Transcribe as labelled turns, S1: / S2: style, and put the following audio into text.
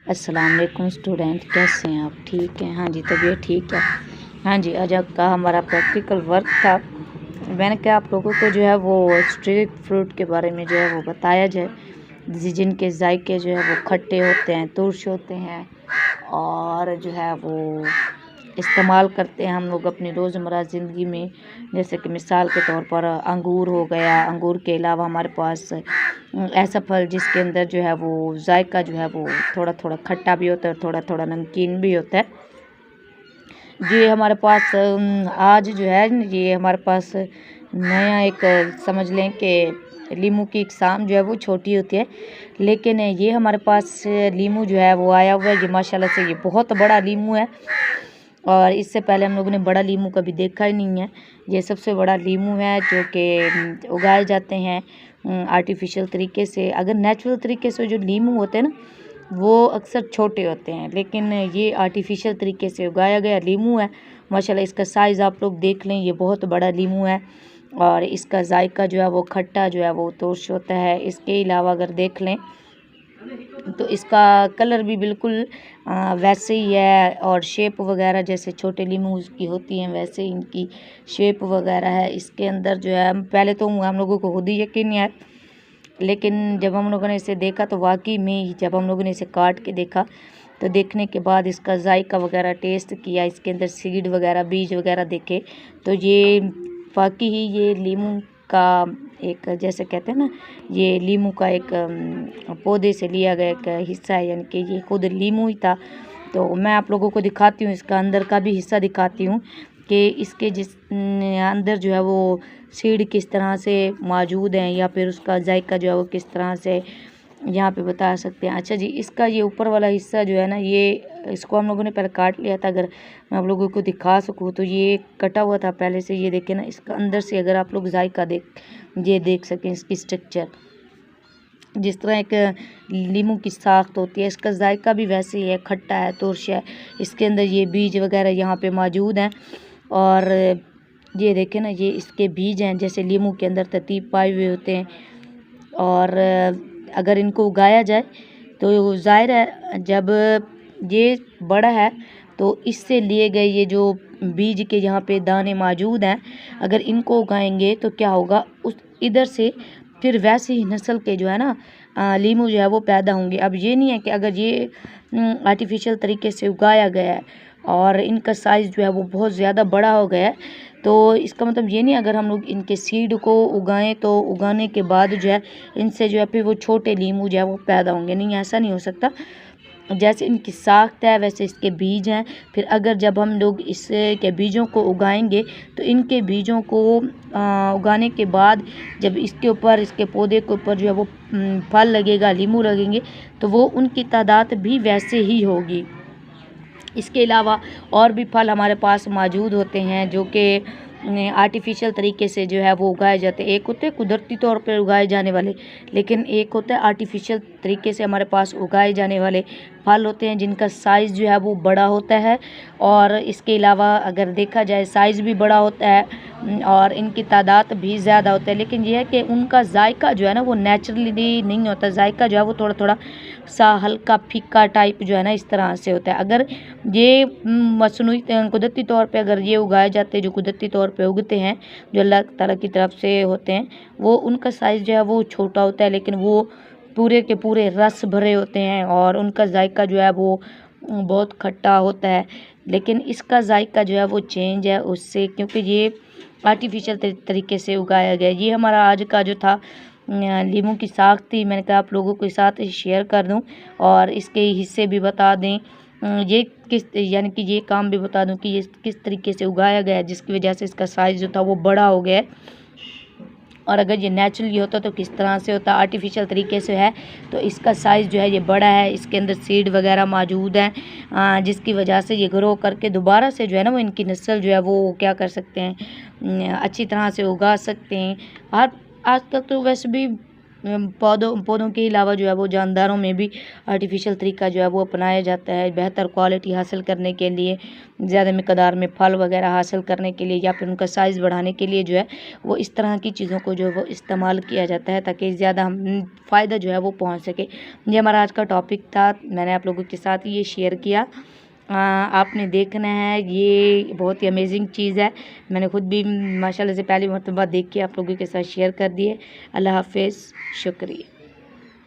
S1: अस्सलाम वालेकुम स्टूडेंट, कैसे हैं आप? ठीक हैं? हाँ जी, तबीयत ठीक है। हाँ जी, आज का हमारा प्रैक्टिकल वर्क था। मैंने कहा आप लोगों को जो है वो स्ट्रीट फ्रूट के बारे में जो है वो बताया जाए, जिनके जायके जो है वो खट्टे होते हैं, तुर्श होते हैं और जो है वो इस्तेमाल करते हैं हम लोग अपनी रोज़मर्रा ज़िंदगी में। जैसे कि मिसाल के तौर पर अंगूर हो गया। अंगूर के अलावा हमारे पास ऐसा फल जिसके अंदर जो है वो जायका जो है वो थोड़ा थोड़ा खट्टा भी होता है और थोड़ा थोड़ा नमकीन भी होता है। ये हमारे पास आज जो है ये हमारे पास नया एक समझ लें कि लीमू की इकसाम जो है वो छोटी होती है, लेकिन ये हमारे पास लीमू जो है वो आया हुआ है। ये माशाल्लाह से ये बहुत बड़ा लीमू है और इससे पहले हम लोगों ने बड़ा लीमू कभी देखा ही नहीं है। ये सबसे बड़ा लीमू है जो कि उगाए जाते हैं आर्टिफिशियल तरीके से। अगर नेचुरल तरीके से जो लीमू होते हैं ना वो अक्सर छोटे होते हैं, लेकिन ये आर्टिफिशियल तरीके से उगाया गया लीमू है। माशाल्लाह इसका साइज़ आप लोग देख लें, ये बहुत बड़ा लीमू है और इसका जायका जो है वो खट्टा जो है वो तुर्श होता है। इसके अलावा अगर देख लें तो इसका कलर भी बिल्कुल वैसे ही है और शेप वगैरह जैसे छोटे लीमू की होती हैं वैसे ही इनकी शेप वगैरह है। इसके अंदर जो है पहले तो हम लोगों को खुद ही यकीन नहीं आया, लेकिन जब हम लोगों ने इसे देखा तो वाकई में जब हम लोगों ने इसे काट के देखा तो देखने के बाद इसका जायका वगैरह टेस्ट किया, इसके अंदर सीड वगैरह बीज वगैरह देखे तो ये वाकई ही ये लीमू का एक जैसे कहते हैं ना, ये लीमू का एक पौधे से लिया गया एक हिस्सा है, यानी कि ये खुद लीमू ही था। तो मैं आप लोगों को दिखाती हूँ, इसका अंदर का भी हिस्सा दिखाती हूँ कि इसके जिस अंदर जो है वो सीड किस तरह से मौजूद हैं या फिर उसका जायका जो है वो किस तरह से यहाँ पे बता सकते हैं। अच्छा जी, इसका ये ऊपर वाला हिस्सा जो है ना, ये इसको हम लोगों ने पहले काट लिया था। अगर मैं आप लोगों को दिखा सकूँ तो ये कटा हुआ था पहले से। ये देखें ना, इसका अंदर से अगर आप लोग जायका देख सकें, इसकी स्ट्रक्चर जिस तरह एक लीमू की साख्त होती है, इसका जायका भी वैसे ही है, खट्टा है, तुर्श है। इसके अंदर ये बीज वगैरह यहाँ पे मौजूद हैं और ये देखें ना, ये इसके बीज हैं जैसे लीमू के अंदर तरतीब पाए हुए होते हैं। और अगर इनको उगाया जाए तो ज़ाहिर है जब ये बड़ा है तो इससे लिए गए ये जो बीज के यहाँ पे दाने मौजूद हैं, अगर इनको उगाएंगे तो क्या होगा, उस इधर से फिर वैसे ही नस्ल के जो है ना लीमू जो है वो पैदा होंगे। अब ये नहीं है कि अगर ये आर्टिफिशियल तरीके से उगाया गया है और इनका साइज़ जो है वो बहुत ज़्यादा बड़ा हो गया है, तो इसका मतलब ये नहीं अगर हम लोग इनके सीड को उगाएं तो उगाने के बाद जो है इनसे जो है फिर वो छोटे लीमू जो है वो पैदा होंगे। नहीं, ऐसा नहीं हो सकता। जैसे इनकी साख्त है वैसे इसके बीज हैं। फिर अगर जब हम लोग इसके बीजों को उगाएंगे तो इनके बीजों को उगाने के बाद जब इसके ऊपर, इसके पौधे के ऊपर जो है वो फल लगेगा, लीमू लगेंगे, तो वो उनकी तादाद भी वैसे ही होगी। इसके अलावा और भी फल हमारे पास मौजूद होते हैं जो कि आर्टिफिशियल तरीके से जो है वो उगाए जाते हैं। एक होते हैं कुदरती तौर पर उगाए जाने वाले, लेकिन एक होता है आर्टिफिशियल तरीके से हमारे पास उगाए जाने वाले फल होते हैं जिनका साइज़ जो है वो बड़ा होता है। और इसके अलावा अगर देखा जाए साइज़ भी बड़ा होता है और इनकी तादाद भी ज़्यादा होता है, लेकिन यह है कि उनका जायका जो है ना वो नेचुरली नहीं होता। जायका जो है वो थोड़ा थोड़ा सा हल्का फीका टाइप जो है ना इस तरह से होता है। अगर ये मसनूई कुदरती तौर पे अगर ये उगाए जाते हैं, जो कुदरती तौर पे उगते हैं, जो अल्लाह ताला की तरफ से होते हैं, वो उनका साइज़ जो है वो छोटा होता है, लेकिन वो पूरे के पूरे रस भरे होते हैं और उनका जायका जो है वो बहुत खट्टा होता है। लेकिन इसका जायका जो है वो चेंज है उससे, क्योंकि ये आर्टिफिशियल तरीके से उगाया गया। ये हमारा आज का जो था लीमू की साख थी, मैंने कहा आप लोगों के साथ शेयर कर दूं और इसके हिस्से भी बता दें, ये किस यानी कि ये काम भी बता दूं कि ये किस तरीके से उगाया गया है जिसकी वजह से इसका साइज़ जो था वो बड़ा हो गया है। और अगर ये नेचुरली होता तो किस तरह से होता, आर्टिफिशियल तरीके से है तो इसका साइज़ जो है ये बड़ा है। इसके अंदर सीड वगैरह मौजूद हैं जिसकी वजह से ये ग्रो करके दोबारा से जो है ना वो इनकी नस्ल जो है वो क्या कर सकते हैं, अच्छी तरह से उगा सकते हैं। और आजकल तो वैसे भी पौधों पौधों के अलावा जो है वो जानदारों में भी आर्टिफिशियल तरीका जो है वो अपनाया जाता है बेहतर क्वालिटी हासिल करने के लिए, ज़्यादा मकदार में फल वगैरह हासिल करने के लिए, या फिर उनका साइज़ बढ़ाने के लिए जो है वो इस तरह की चीज़ों को जो है वो इस्तेमाल किया जाता है ताकि ज़्यादा हम फ़ायदा जो है वो पहुँच सके। ये हमारा आज का टॉपिक था, मैंने आप लोगों के साथ ये शेयर किया। आपने देखना है, ये बहुत ही अमेजिंग चीज़ है। मैंने खुद भी माशाल्लाह से पहली मर्तबा देख के आप लोगों के साथ शेयर कर दिए। अल्लाह हाफ़िज़, शुक्रिया।